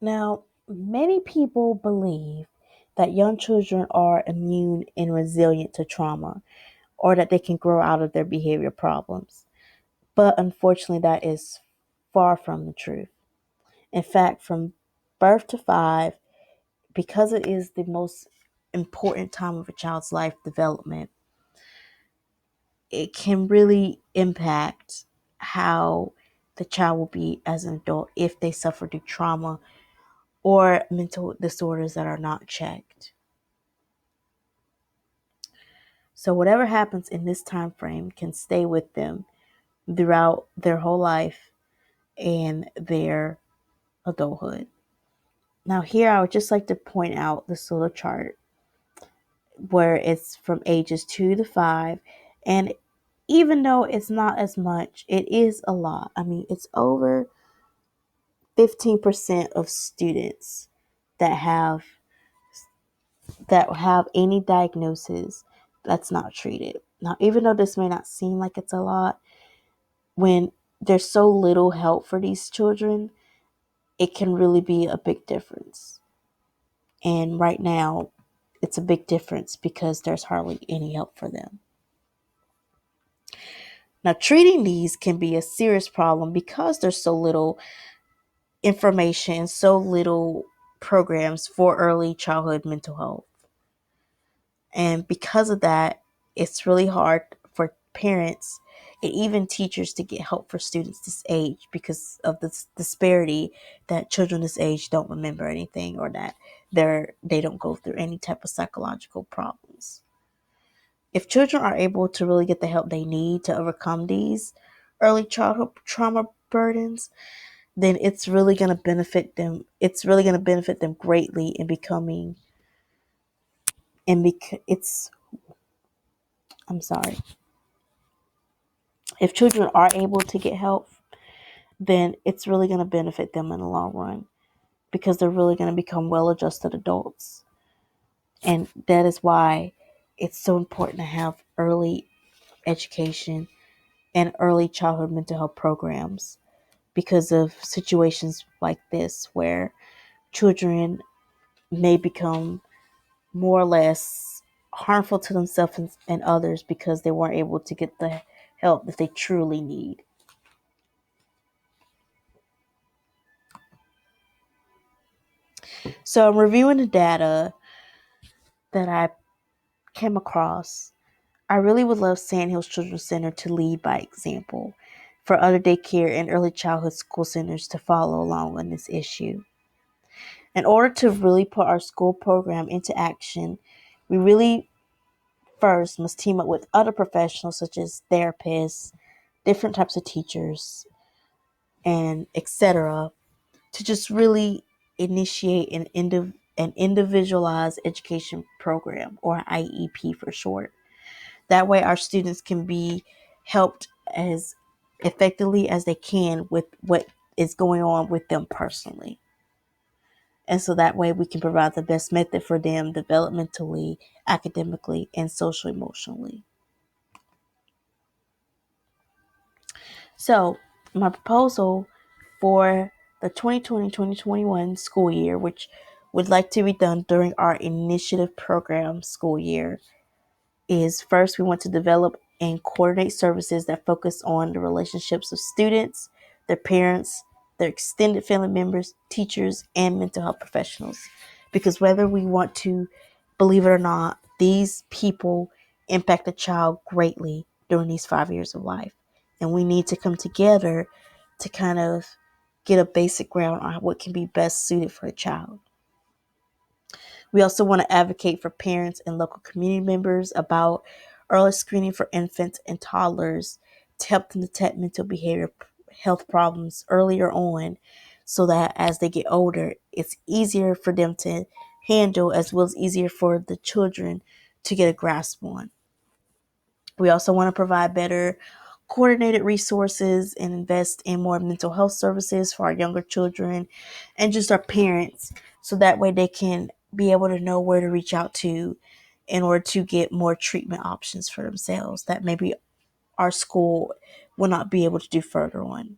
Now, many people believe that young children are immune and resilient to trauma, or that they can grow out of their behavior problems. But unfortunately, that is far from the truth. In fact, from birth to five, because it is the most important time of a child's life development, it can really impact how the child will be as an adult if they suffer through trauma or mental disorders that are not checked. So whatever happens in this time frame can stay with them throughout their whole life and their adulthood. Now here I would just like to point out this little chart where it's from ages 2 to 5, and even though it's not as much, it is a lot. I mean, it's over 15% of students that have any diagnosis that's not treated. Now, even though this may not seem like it's a lot, when there's so little help for these children, it can really be a big difference. And right now, it's a big difference because there's hardly any help for them. Now, treating these can be a serious problem because there's so little information, so little programs for early childhood mental health. And because of that, it's really hard for parents and even teachers to get help for students this age because of this disparity that children this age don't remember anything, or that they don't go through any type of psychological problems. If children are able to really get the help they need to overcome these early childhood trauma burdens, then it's really going to benefit them. It's really going to benefit them greatly in becoming, it's, I'm sorry. If children are able to get help, then it's really going to benefit them in the long run because they're really going to become well-adjusted adults. And that is why it's so important to have early education and early childhood mental health programs, because of situations like this where children may become more or less harmful to themselves and others because they weren't able to get the help that they truly need. So I'm reviewing the data that I came across. I really would love Sandhills Children's Center to lead by example for other daycare and early childhood school centers to follow along on this issue. In order to really put our school program into action, we really first must team up with other professionals such as therapists, different types of teachers, and etc. to just really initiate an individualized education program, or IEP for short. That way our students can be helped as effectively as they can with what is going on with them personally. And so that way we can provide the best method for them developmentally, academically, and social emotionally. So my proposal for the 2020-2021 school year, which would like to be done during our initiative program school year, is first we want to develop and coordinate services that focus on the relationships of students, their parents, their extended family members, teachers, and mental health professionals. Because whether we want to believe it or not, these people impact a child greatly during these 5 years of life. And we need to come together to kind of get a basic ground on what can be best suited for a child. We also want to advocate for parents and local community members about early screening for infants and toddlers to help them detect mental behavior health problems earlier on, so that as they get older, it's easier for them to handle, as well as easier for the children to get a grasp on. We also want to provide better coordinated resources and invest in more mental health services for our younger children and just our parents, so that way they can be able to know where to reach out to in order to get more treatment options for themselves that maybe our school will not be able to do further on.